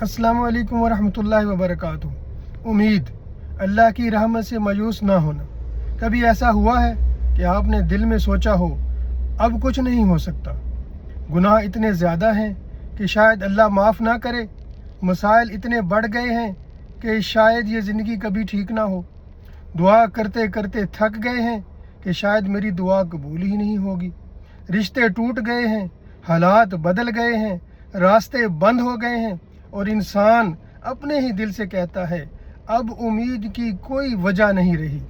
अस्सलाम वालेकुम वरहमतुल्लाहि वबरकातुहू। उम्मीद, अल्लाह की रहमत से मायूस ना होना। कभी ऐसा हुआ है कि आपने दिल में सोचा हो अब कुछ नहीं हो सकता, गुनाह इतने ज़्यादा हैं कि शायद अल्लाह माफ़ ना करे, मसाइल इतने बढ़ गए हैं कि शायद ये ज़िंदगी कभी ठीक ना हो, दुआ करते करते थक गए हैं कि शायद मेरी दुआ कबूल ही नहीं होगी, रिश्ते टूट गए हैं, हालात बदल गए हैं, रास्ते बंद हो गए हैं और इंसान अपने ही दिल से कहता है अब उम्मीद की कोई वजह नहीं रही।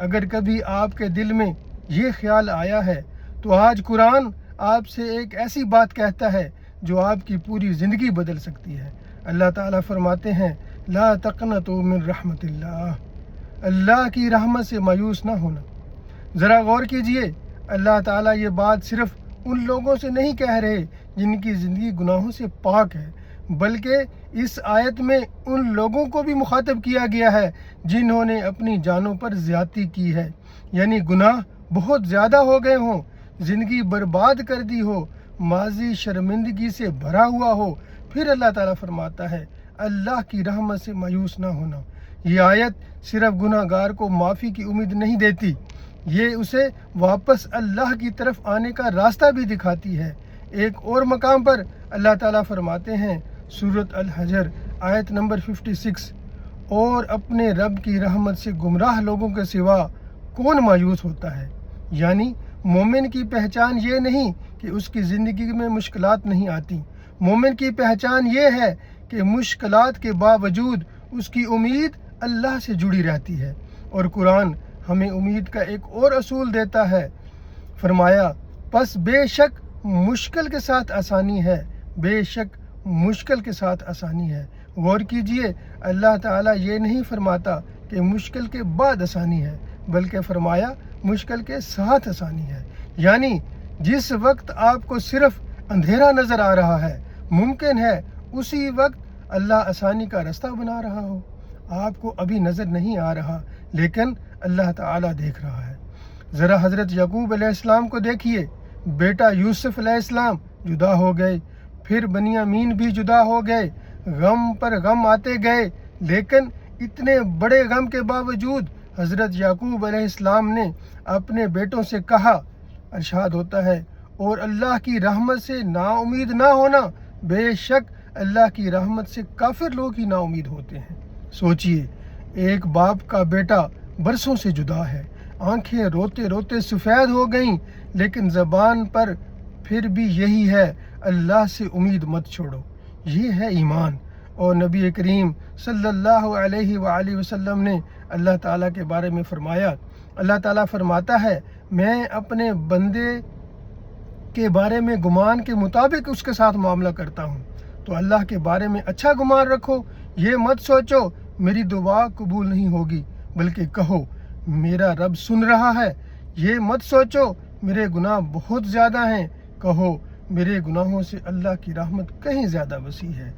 अगर कभी आपके दिल में ये ख्याल आया है तो आज कुरान आपसे एक ऐसी बात कहता है जो आपकी पूरी ज़िंदगी बदल सकती है। अल्लाह ताला फरमाते हैं ला तक़नतू मिन रहमतिल्लाह, अल्लाह की रहमत से मायूस ना होना। ज़रा गौर कीजिए, अल्लाह ताला ये बात सिर्फ़ उन लोगों से नहीं कह रहे जिनकी ज़िंदगी गुनाहों से पाक है, बल्कि इस आयत में उन लोगों को भी मुखातब किया गया है जिन्होंने अपनी जानों पर ज़्यादती की है, यानी गुनाह बहुत ज़्यादा हो गए हों, ज़िंदगी बर्बाद कर दी हो, माजी शर्मिंदगी से भरा हुआ हो। फिर अल्लाह ताला फरमाता है अल्लाह की रहमत से मायूस ना होना। ये आयत सिर्फ गुनाहगार को माफ़ी की उम्मीद नहीं देती, ये उसे वापस अल्लाह की तरफ आने का रास्ता भी दिखाती है। एक और मकाम पर अल्लाह ताला फरमाते हैं सूरत अल हजर आयत नंबर 56, और अपने रब की रहमत से गुमराह लोगों के सिवा कौन मायूस होता है। यानी मोमिन की पहचान ये नहीं कि उसकी ज़िंदगी में मुश्किलात नहीं आती, मोमिन की पहचान ये है कि मुश्किलात के बावजूद उसकी उम्मीद अल्लाह से जुड़ी रहती है। और कुरान हमें उम्मीद का एक और असूल देता है, फरमाया बस बेशक मुश्किल के साथ आसानी है, बेशक मुश्किल के साथ आसानी है। गौर कीजिए, अल्लाह ताला ये नहीं फरमाता कि मुश्किल के बाद आसानी है, बल्कि फरमाया मुश्किल के साथ आसानी है। यानी जिस वक्त आपको सिर्फ अंधेरा नज़र आ रहा है, मुमकिन है उसी वक्त अल्लाह आसानी का रास्ता बना रहा हो। आपको अभी नज़र नहीं आ रहा, लेकिन अल्लाह ताला देख रहा है। ज़रा हज़रत याकूब अलैहिस्सलाम को देखिए, बेटा यूसुफ अलैहिस्सलाम जुदा हो गए, फिर बनियामीन भी जुदा हो गए, गम पर गम आते गए, लेकिन इतने बड़े गम के बावजूद हज़रत याकूब अलैहिस्सलाम ने अपने बेटों से कहा, इरशाद होता है, और अल्लाह की रहमत से नाउमीद ना होना, बेशक अल्लाह की रहमत से काफिर लोग ही नाउमीद होते हैं। सोचिए, एक बाप का बेटा बरसों से जुदा है, आंखें रोते रोते सफ़ेद हो गईं, लेकिन ज़बान पर फिर भी यही है अल्लाह से उम्मीद मत छोड़ो। ये है ईमान। और नबी करीम सल्लल्लाहु अलैहि वसल्लम ने अल्लाह ताला के बारे में फरमाया, अल्लाह ताला फरमाता है मैं अपने बंदे के बारे में गुमान के मुताबिक उसके साथ मामला करता हूँ। तो अल्लाह के बारे में अच्छा गुमान रखो, ये मत सोचो मेरी दुआ कबूल नहीं होगी, बल्कि कहो मेरा रब सुन रहा है। ये मत सोचो मेरे गुनाह बहुत ज़्यादा हैं, कहो मेरे गुनाहों से अल्लाह की रहमत कहीं ज़्यादा वसी है।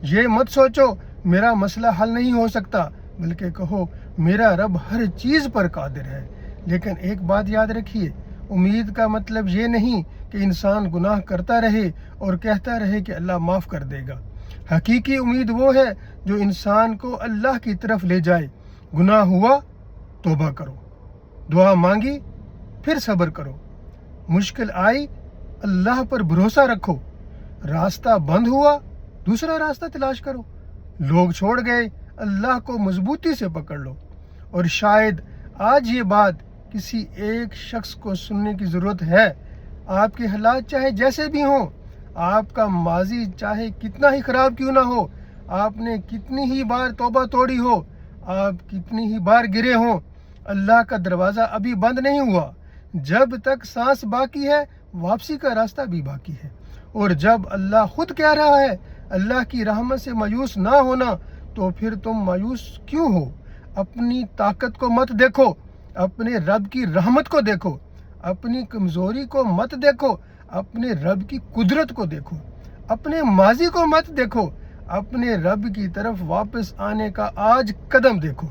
ये मत सोचो मेरा मसला हल नहीं हो सकता, बल्कि कहो मेरा रब हर चीज़ पर कादिर है। लेकिन एक बात याद रखिए, उम्मीद का मतलब ये नहीं कि इंसान गुनाह करता रहे और कहता रहे कि अल्लाह माफ़ कर देगा। हकीकी उम्मीद वो है जो इंसान को अल्लाह की तरफ ले जाए। गुनाह हुआ तौबा करो, दुआ मांगी फिर सब्र करो, मुश्किल आई अल्लाह पर भरोसा रखो, रास्ता बंद हुआ दूसरा रास्ता तलाश करो, लोग छोड़ गए अल्लाह को मजबूती से पकड़ लो। और शायद आज ये बात किसी एक शख्स को सुनने की ज़रूरत है। आपके हालात चाहे जैसे भी हों, आपका माजी चाहे कितना ही ख़राब क्यों ना हो, आपने कितनी ही बार तौबा तोड़ी हो, आप कितनी ही बार गिरे हों, अल्लाह का दरवाज़ा अभी बंद नहीं हुआ। जब तक सांस बाकी है वापसी का रास्ता भी बाकी है। और जब अल्लाह खुद कह रहा है अल्लाह की रहमत से मायूस ना होना, तो फिर तुम मायूस क्यों हो? अपनी ताकत को मत देखो, अपने रब की रहमत को देखो, अपनी कमज़ोरी को मत देखो, अपने रब की कुदरत को देखो, अपने माजी को मत देखो, अपने रब की तरफ वापस आने का आज कदम देखो।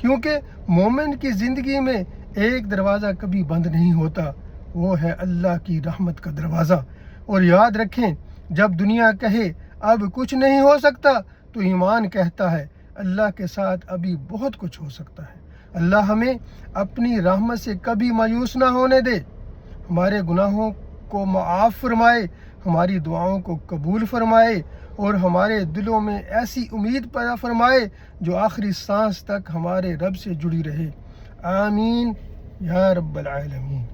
क्योंकि मोमिन की ज़िंदगी में एक दरवाज़ा कभी बंद नहीं होता, वो है अल्लाह की रहमत का दरवाज़ा। और याद रखें, जब दुनिया कहे अब कुछ नहीं हो सकता, تو ایمان کہتا ہے اللہ کے ساتھ ابھی بہت کچھ ہو سکتا ہے۔ اللہ ہمیں اپنی رحمت سے کبھی مایوس نہ ہونے دے، ہمارے گناہوں کو معاف فرمائے، ہماری دعاؤں کو قبول فرمائے اور ہمارے دلوں میں ایسی امید پیدا فرمائے جو آخری سانس تک ہمارے رب سے جڑی رہے۔ آمین یا رب العالمین۔